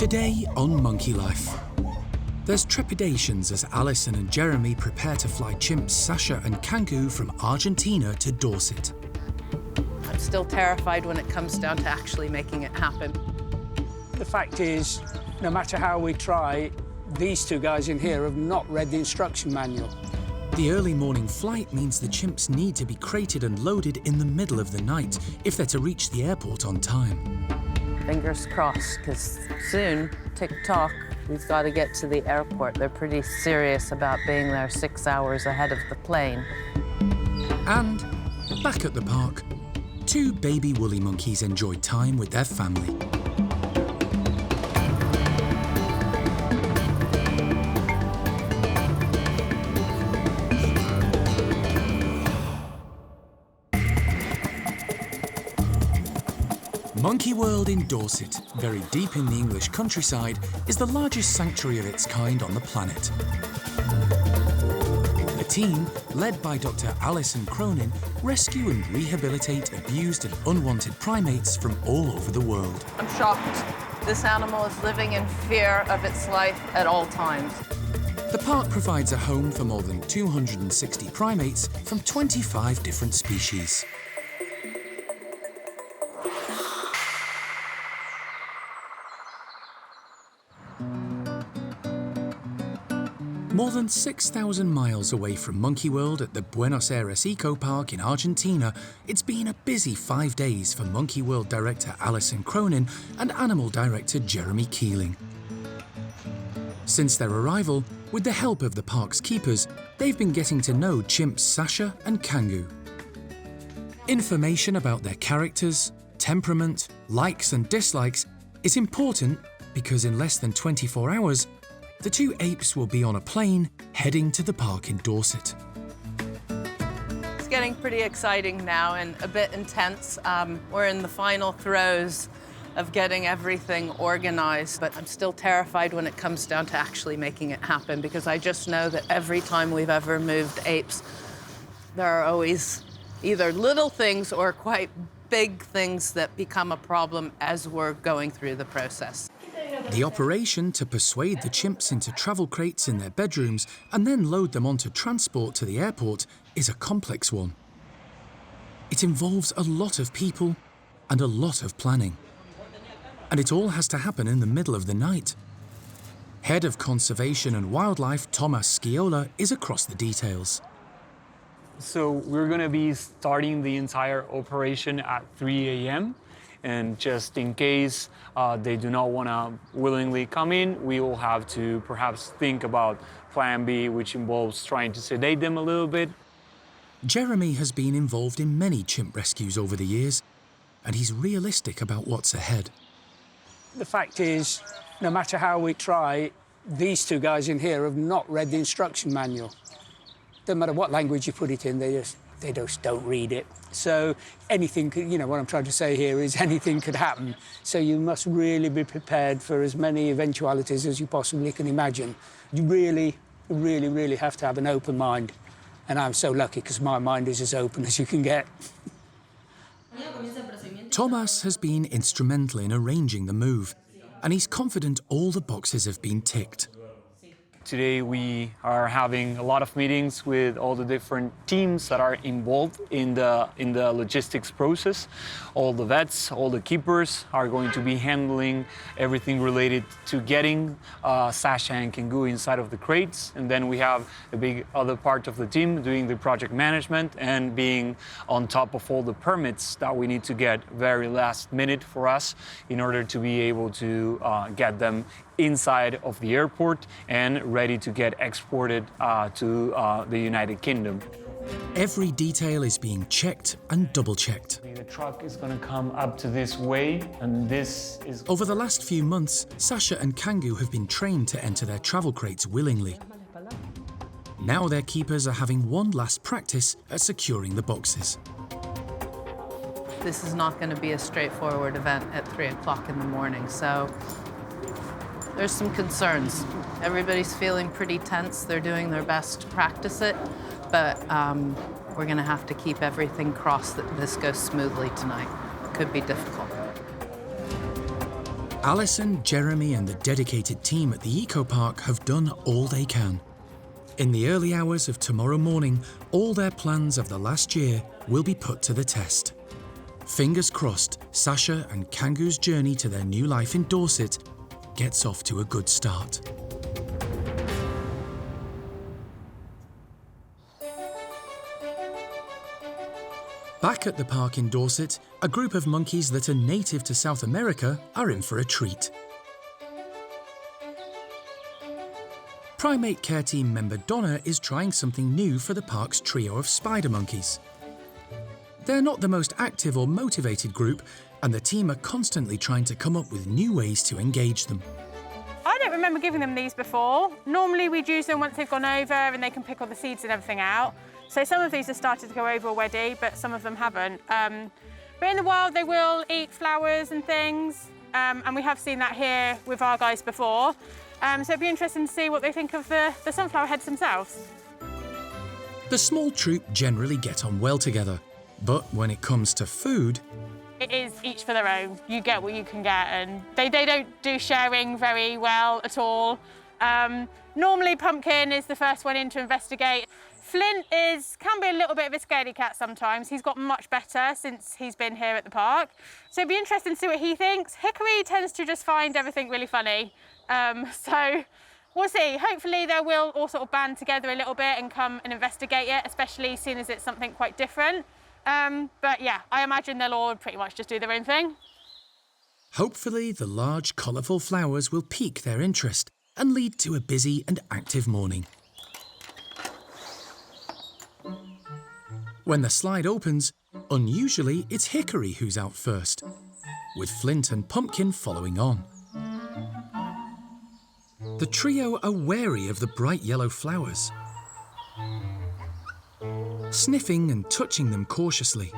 Today on Monkey Life, there's trepidations as Alison and Jeremy prepare to fly chimps Sasha and Kangoo from Argentina to Dorset. I'm still terrified when it comes down to actually making it happen. The fact is, no matter how we try, these two guys in here have not read the instruction manual. The early morning flight means the chimps need to be crated and loaded in the middle of the night if they're to reach the airport on time. Fingers crossed, because soon, tick-tock, we've got to get to the airport. They're pretty serious about being there 6 hours ahead of the plane. And back at the park, two baby woolly monkeys enjoy time with their family. Monkey World in Dorset, very deep in the English countryside, is the largest sanctuary of its kind on the planet. The team, led by Dr. Alison Cronin, rescue and rehabilitate abused and unwanted primates from all over the world. I'm shocked. This animal is living in fear of its life at all times. The park provides a home for more than 260 primates from 25 different species. More than 6,000 miles away from Monkey World at the Buenos Aires Eco Park in Argentina, it's been a busy 5 days for Monkey World director Alison Cronin and animal director Jeremy Keeling. Since their arrival, with the help of the park's keepers, they've been getting to know chimps Sasha and Kangoo. Information about their characters, temperament, likes and dislikes is important because in less than 24 hours, the two apes will be on a plane heading to the park in Dorset. It's getting pretty exciting now and a bit intense. We're in the final throes of getting everything organized, but I'm still terrified when it comes down to actually making it happen because I just know that every time we've ever moved apes, there are always either little things or quite big things that become a problem as we're going through the process. The operation to persuade the chimps into travel crates in their bedrooms and then load them onto transport to the airport is a complex one. It involves a lot of people and a lot of planning. And it all has to happen in the middle of the night. Head of Conservation and Wildlife Thomas Sciola is across the details. So we're going to be starting the entire operation at 3 a.m. And just in case they do not want to willingly come in, we will have to perhaps think about Plan B, which involves trying to sedate them a little bit. Jeremy has been involved in many chimp rescues over the years, and he's realistic about what's ahead. The fact is, no matter how we try, these two guys in here have not read the instruction manual. Doesn't matter what language you put it in, they just don't read it. So anything could, what I'm trying to say here is anything could happen. So you must really be prepared for as many eventualities as you possibly can imagine. You really, really, really have to have an open mind. And I'm so lucky because my mind is as open as you can get. Thomas has been instrumental in arranging the move, and he's confident all the boxes have been ticked. Today we are having a lot of meetings with all the different teams that are involved in the logistics process. All the vets, all the keepers are going to be handling everything related to getting Sasha and Kangoo inside of the crates. And then we have a big other part of the team doing the project management and being on top of all the permits that we need to get very last minute for us in order to be able to get them inside of the airport and ready to get exported to the United Kingdom. Every detail is being checked and double-checked. The truck is going to come up to this way, and this is... Over the last few months, Sasha and Kangoo have been trained to enter their travel crates willingly. Now their keepers are having one last practice at securing the boxes. This is not going to be a straightforward event at 3 o'clock in the morning, so there's some concerns. Everybody's feeling pretty tense. They're doing their best to practice it, but we're going to have to keep everything crossed that this goes smoothly tonight. It could be difficult. Alison, Jeremy and the dedicated team at the Eco Park have done all they can. In the early hours of tomorrow morning, all their plans of the last year will be put to the test. Fingers crossed, Sasha and Kangoo's journey to their new life in Dorset gets off to a good start. Back at the park in Dorset, a group of monkeys that are native to South America are in for a treat. Primate care team member Donna is trying something new for the park's trio of spider monkeys. They're not the most active or motivated group, and the team are constantly trying to come up with new ways to engage them. I don't remember giving them these before. Normally we'd use them once they've gone over and they can pick all the seeds and everything out. So some of these have started to go over already, but some of them haven't. But in the wild they will eat flowers and things, and we have seen that here with our guys before. So it'd be interesting to see what they think of the sunflower heads themselves. The small troop generally get on well together, but when it comes to food, it is each for their own. You get what you can get, and they don't do sharing very well at all. Normally Pumpkin is the first one in to investigate. Flint can be a little bit of a scaredy cat sometimes. He's got much better since he's been here at the park. So it'd be interesting to see what he thinks. Hickory tends to just find everything really funny. So we'll see. Hopefully they will all sort of band together a little bit and come and investigate it, especially seeing as it's something quite different. But yeah, I imagine they'll all pretty much just do their own thing. hopefully the large, colourful flowers will pique their interest and lead to a busy and active morning. When the slide opens, unusually it's Hickory who's out first, with Flint and Pumpkin following on. The trio are wary of the bright yellow flowers, sniffing and touching them cautiously.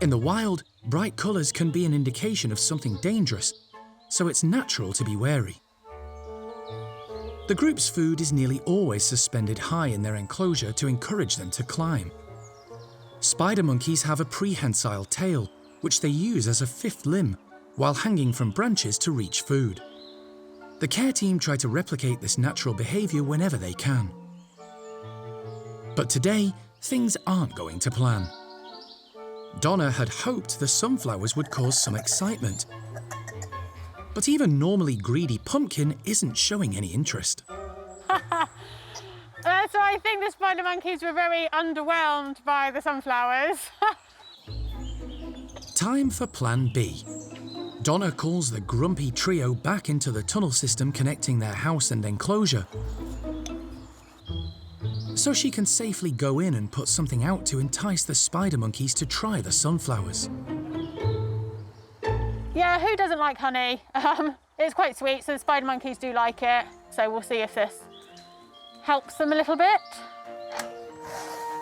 In the wild, bright colours can be an indication of something dangerous, so it's natural to be wary. The group's food is nearly always suspended high in their enclosure to encourage them to climb. Spider monkeys have a prehensile tail, which they use as a fifth limb, while hanging from branches to reach food. The care team try to replicate this natural behaviour whenever they can. But today, things aren't going to plan. Donna had hoped the sunflowers would cause some excitement. But even normally greedy Pumpkin isn't showing any interest. So I think the spider monkeys were very underwhelmed by the sunflowers. Time for Plan B. Donna calls the grumpy trio back into the tunnel system connecting their house and enclosure, so she can safely go in and put something out to entice the spider monkeys to try the sunflowers. Yeah, who doesn't like honey? It's quite sweet, so the spider monkeys do like it. So we'll see if this helps them a little bit.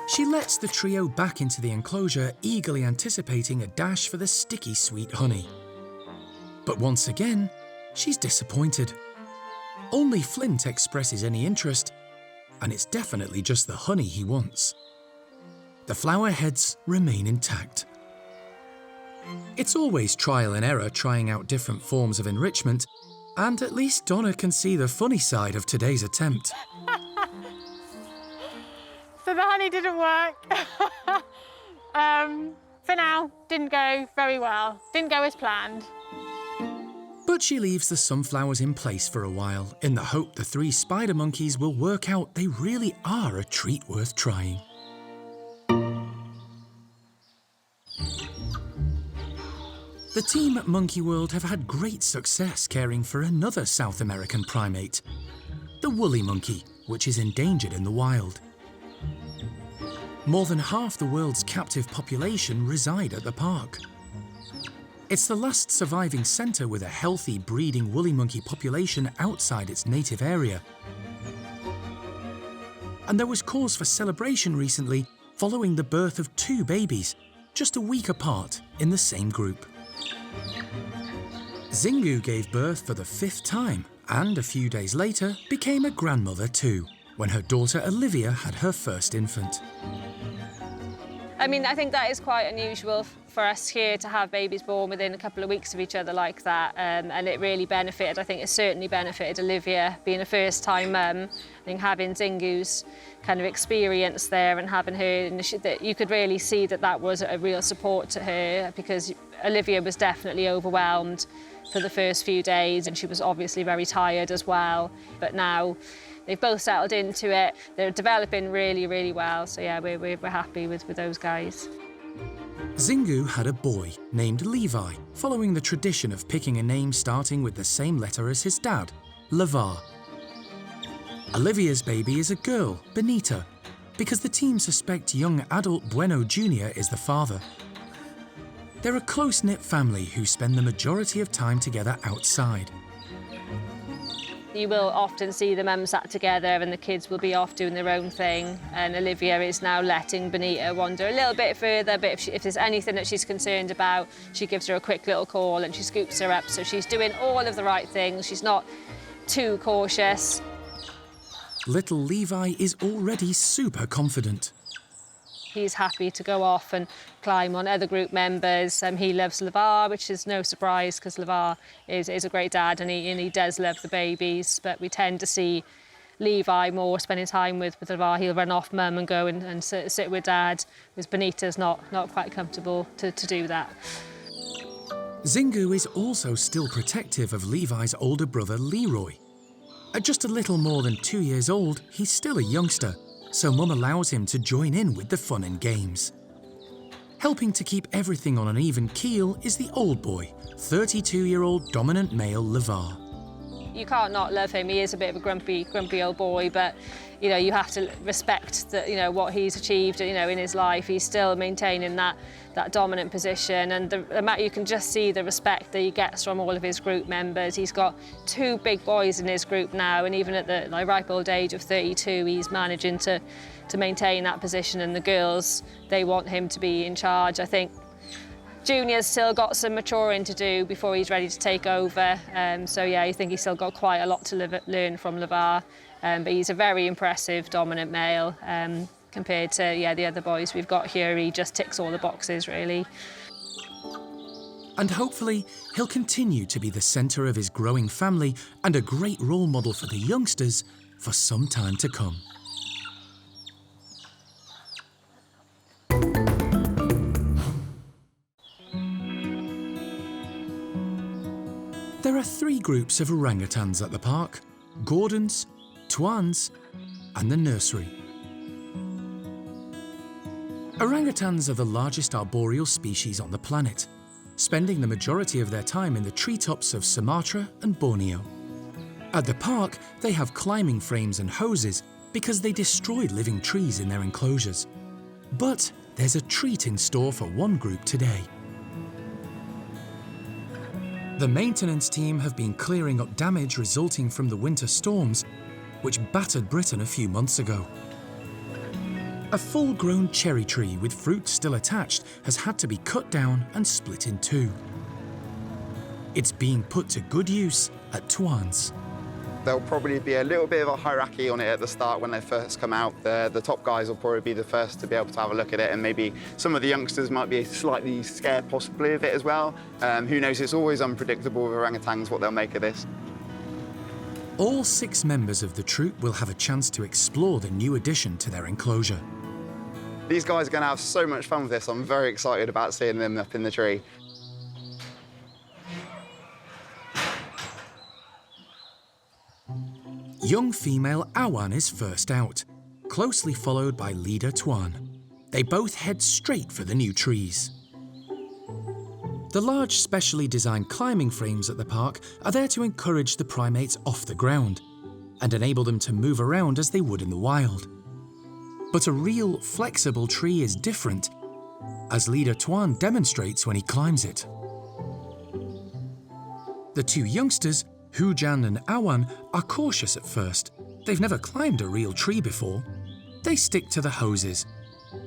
She lets the trio back into the enclosure, eagerly anticipating a dash for the sticky sweet honey. But once again, she's disappointed. Only Flint expresses any interest, and it's definitely just the honey he wants. The flower heads remain intact. It's always trial and error trying out different forms of enrichment, and at least Donna can see the funny side of today's attempt. So the honey didn't work. For now, didn't go very well. Didn't go as planned. But she leaves the sunflowers in place for a while, in the hope the three spider monkeys will work out they really are a treat worth trying. The team at Monkey World have had great success caring for another South American primate, the woolly monkey, which is endangered in the wild. More than half the world's captive population reside at the park. It's the last surviving centre with a healthy breeding woolly monkey population outside its native area. And there was cause for celebration recently following the birth of 2 babies, just a week apart in the same group. Zingu gave birth for the 5th time and a few days later became a grandmother too, when her daughter Olivia had her first infant. I mean, I think that is quite unusual for us here to have babies born within a couple of weeks of each other like that, and it really benefited. I think it certainly benefited Olivia being a first-time mum. I think having Zingu's kind of experience there and having her, and that you could really see that that was a real support to her, because Olivia was definitely overwhelmed for the first few days, and she was obviously very tired as well. But now they've both settled into it. They're developing really, really well. So yeah, we're happy with those guys. Zingu had a boy named Levi, following the tradition of picking a name starting with the same letter as his dad, Lavar. Olivia's baby is a girl, Benita, because the team suspect young adult Bueno Jr. is the father. They're a close-knit family who spend the majority of time together outside. You will often see the mums sat together and the kids will be off doing their own thing, and Olivia is now letting Benita wander a little bit further, but if there's anything that she's concerned about, she gives her a quick little call and she scoops her up, so she's doing all of the right things. She's not too cautious. Little Levi is already super confident. He's happy to go off and climb on other group members. He loves Lavar, which is no surprise because Lavar is a great dad, and he does love the babies. But we tend to see Levi more spending time with Lavar. He'll run off mum and go and sit with dad, whereas Benita's not quite comfortable to do that. Zingu is also still protective of Levi's older brother Leroy. At just a little more than 2 years old, he's still a youngster, so Mum allows him to join in with the fun and games. Helping to keep everything on an even keel is the old boy, 32-year-old dominant male Lavar. You can't not love him. He is a bit of a grumpy old boy, but you know, you have to respect that, you know, what he's achieved, you know, in his life. He's still maintaining that dominant position, and you can just see the respect that he gets from all of his group members. He's got 2 big boys in his group now, and even at the ripe old age of 32, he's managing to maintain that position, and the girls, they want him to be in charge. I think Junior's still got some maturing to do before he's ready to take over. So yeah, I think he's still got quite a lot to learn from Lavar. But he's a very impressive dominant male compared to the other boys we've got here. He just ticks all the boxes, really. And hopefully he'll continue to be the centre of his growing family and a great role model for the youngsters for some time to come. There are 3 groups of orangutans at the park: Gordons, Twans, and the nursery. Orangutans are the largest arboreal species on the planet, spending the majority of their time in the treetops of Sumatra and Borneo. At the park, they have climbing frames and hoses because they destroy living trees in their enclosures. But there's a treat in store for one group today. The maintenance team have been clearing up damage resulting from the winter storms, which battered Britain a few months ago. A full-grown cherry tree with fruit still attached has had to be cut down and split in 2. It's being put to good use at Twans. There'll probably be a little bit of a hierarchy on it at the start when they first come out. The top guys will probably be the first to be able to have a look at it, and maybe some of the youngsters might be slightly scared possibly of it as well. Who knows, it's always unpredictable with orangutans what they'll make of this. All 6 members of the troop will have a chance to explore the new addition to their enclosure. These guys are going to have so much fun with this. I'm very excited about seeing them up in the tree. Young female Awan is first out, closely followed by leader Twan. They both head straight for the new trees. The large specially designed climbing frames at the park are there to encourage the primates off the ground and enable them to move around as they would in the wild. But a real, flexible tree is different, as leader Twan demonstrates when he climbs it. The 2 youngsters, Hujan and Awan, are cautious at first. They've never climbed a real tree before. They stick to the hoses,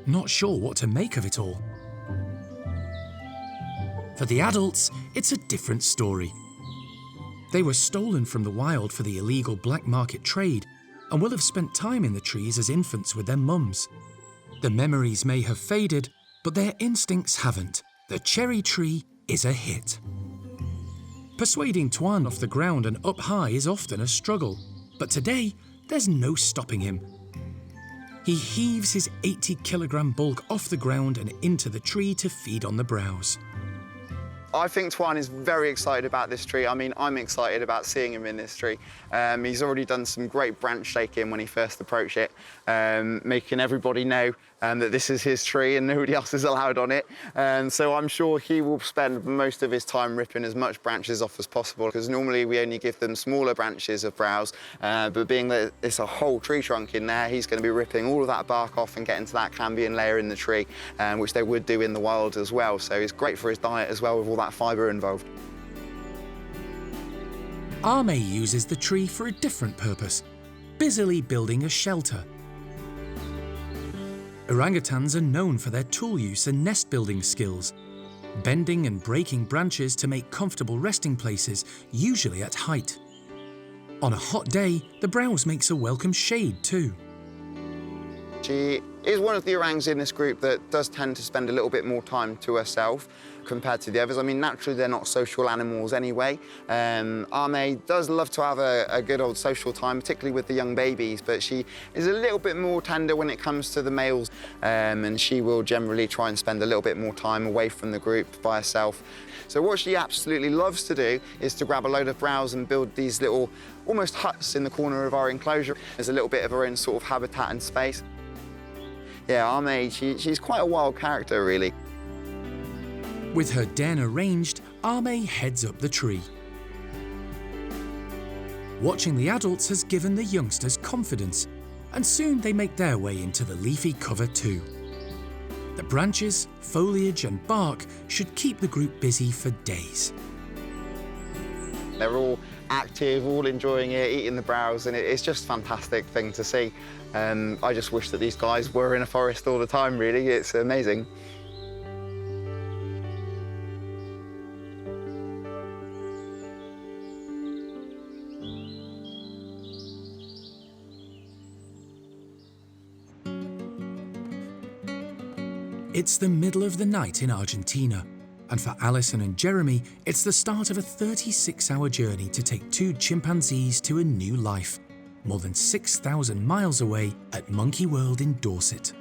not sure what to make of it all. For the adults, it's a different story. They were stolen from the wild for the illegal black market trade and will have spent time in the trees as infants with their mums. The memories may have faded, But their instincts haven't. The cherry tree is a hit. Persuading Tuan off the ground and up high is often a struggle, but today there's no stopping him. He heaves his 80-kilogram bulk off the ground and into the tree to feed on the browse. I think Tuan is very excited about this tree. I mean, I'm excited about seeing him in this tree. He's already done some great branch shaking when he first approached it, making everybody know that this is his tree and nobody else is allowed on it. So I'm sure he will spend most of his time ripping as much branches off as possible, because normally we only give them smaller branches of browse, but being that it's a whole tree trunk in there, he's going to be ripping all of that bark off and getting to that cambium layer in the tree, which they would do in the wild as well. So it's great for his diet as well, with all that fibre involved. Arme uses the tree for a different purpose, busily building a shelter. Orangutans are known for their tool use and nest building skills, bending and breaking branches to make comfortable resting places, usually at height. On a hot day, the browse makes a welcome shade too. She is one of the orangs in this group that does tend to spend a little bit more time to herself compared to the others. I mean, naturally, they're not social animals anyway. Arme does love to have a good old social time, particularly with the young babies, but she is a little bit more tender when it comes to the males, and she will generally try and spend a little bit more time away from the group by herself. So what she absolutely loves to do is to grab a load of browse and build these little, almost huts in the corner of our enclosure. There's a little bit of her own sort of habitat and space. Yeah, Arme, she's quite a wild character, really. With her den arranged, Arme heads up the tree. Watching the adults has given the youngsters confidence, and soon they make their way into the leafy cover too. The branches, foliage and bark should keep the group busy for days. They're all active, all enjoying it, eating the browse, and it's just a fantastic thing to see. I just wish that these guys were in a forest all the time, really. It's amazing. It's the middle of the night in Argentina, and for Alison and Jeremy, it's the start of a 36-hour journey to take two chimpanzees to a new life, more than 6,000 miles away at Monkey World in Dorset.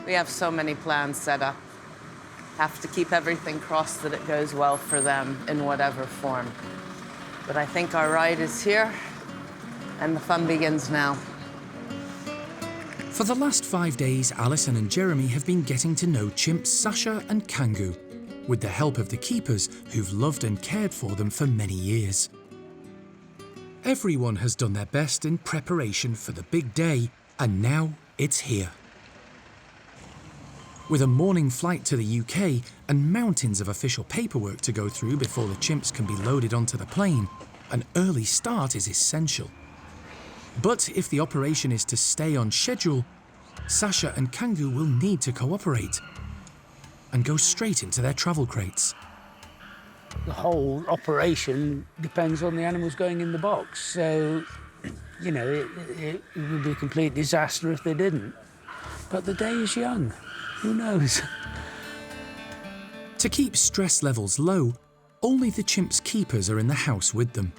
We have so many plans set up. Have to keep everything crossed that it goes well for them in whatever form. But I think our ride is here, and the fun begins now. For the last 5 days, Alison and Jeremy have been getting to know chimps Sasha and Kangoo, with the help of the keepers who've loved and cared for them for many years. Everyone has done their best in preparation for the big day, and now it's here. With a morning flight to the UK and mountains of official paperwork to go through before the chimps can be loaded onto the plane, an early start is essential. But if the operation is to stay on schedule, Sasha and Kangoo will need to cooperate and go straight into their travel crates. The whole operation depends on the animals going in the box, so, you know, it would be a complete disaster if they didn't. But the day is young. Who knows? To keep stress levels low, only the chimps' keepers are in the house with them.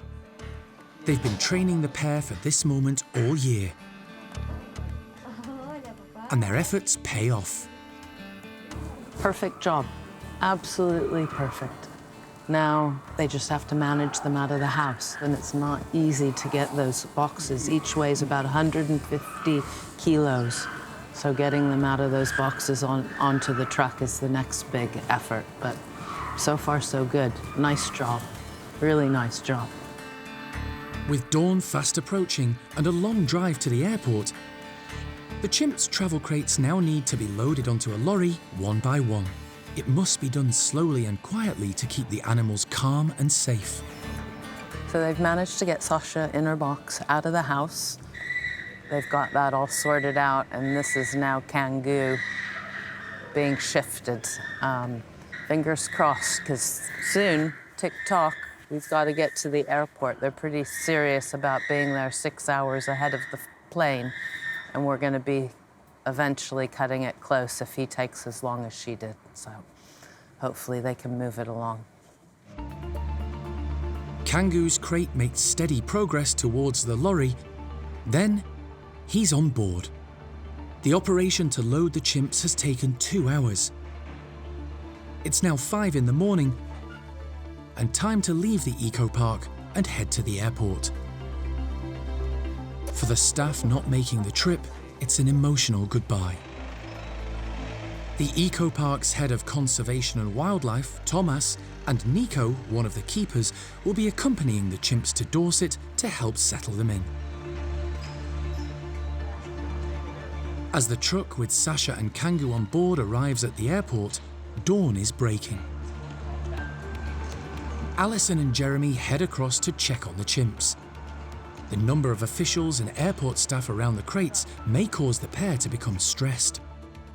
They've been training the pair for this moment all year, and their efforts pay off. Perfect job. Absolutely perfect. Now they just have to manage them out of the house, and it's not easy to get those boxes. Each weighs about 150 kilos. So getting them out of those boxes onto the truck is the next big effort, but so far so good. Nice job. Really nice job. With dawn fast approaching and a long drive to the airport, the chimps' travel crates now need to be loaded onto a lorry one by one. It must be done slowly and quietly to keep the animals calm and safe. So they've managed to get Sasha in her box out of the house. They've got that all sorted out, and this is now Kangoo being shifted. Fingers crossed, because soon, tick-tock, we've got to get to the airport. They're pretty serious about being there 6 hours ahead of the plane, and we're going to be eventually cutting it close if he takes as long as she did. So hopefully they can move it along. Kangoo's crate makes steady progress towards the lorry. Then he's on board. The operation to load the chimps has taken 2 hours. It's now 5 in the morning and time to leave the eco-park and head to the airport. For the staff not making the trip, it's an emotional goodbye. The eco-park's head of conservation and wildlife, Thomas, and Nico, one of the keepers, will be accompanying the chimps to Dorset to help settle them in. As the truck with Sasha and Kangoo on board arrives at the airport, dawn is breaking. Alison and Jeremy head across to check on the chimps. The number of officials and airport staff around the crates may cause the pair to become stressed.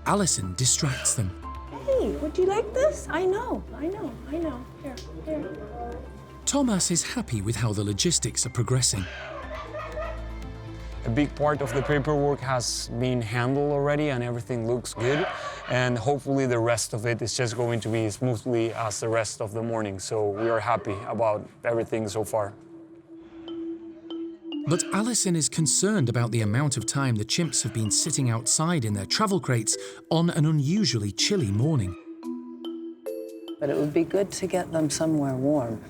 Alison distracts them. Hey, would you like this? I know. Here. Thomas is happy with how the logistics are progressing. A big part of the paperwork has been handled already and everything looks good. And hopefully the rest of it is just going to be smoothly as the rest of the morning. So we are happy about everything so far. But Alison is concerned about the amount of time the chimps have been sitting outside in their travel crates on an unusually chilly morning. But it would be good to get them somewhere warm.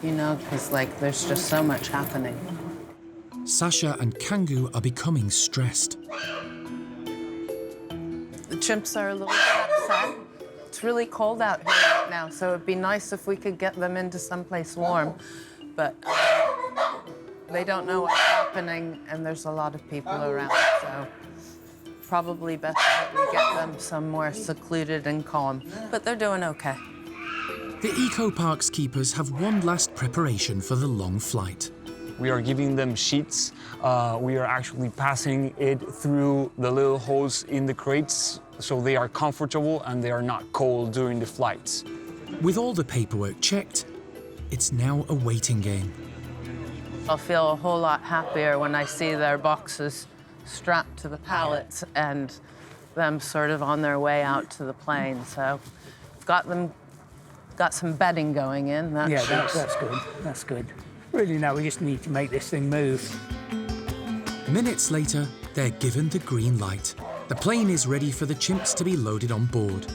You know, because there's just so much happening. Sasha and Kangoo are becoming stressed. The chimps are a little bit upset. It's really cold out here right now, so it'd be nice if we could get them into someplace warm. But they don't know what's happening, and there's a lot of people around, so probably best that we get them somewhere secluded and calm. But they're doing okay. The eco-park's keepers have one last preparation for the long flight. We are giving them sheets. We are actually passing it through the little holes in the crates so they are comfortable and they are not cold during the flights. With all the paperwork checked, it's now a waiting game. I'll feel a whole lot happier when I see their boxes strapped to the pallets and them sort of on their way out to the plane. So got some bedding going in. That's good. That's good. Really now we just need to make this thing move. Minutes later, they're given the green light. The plane is ready for the chimps to be loaded on board.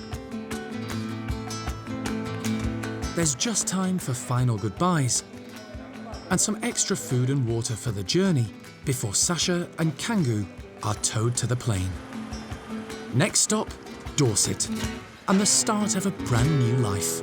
There's just time for final goodbyes and some extra food and water for the journey before Sasha and Kangoo are towed to the plane. Next stop, Dorset, and the start of a brand new life.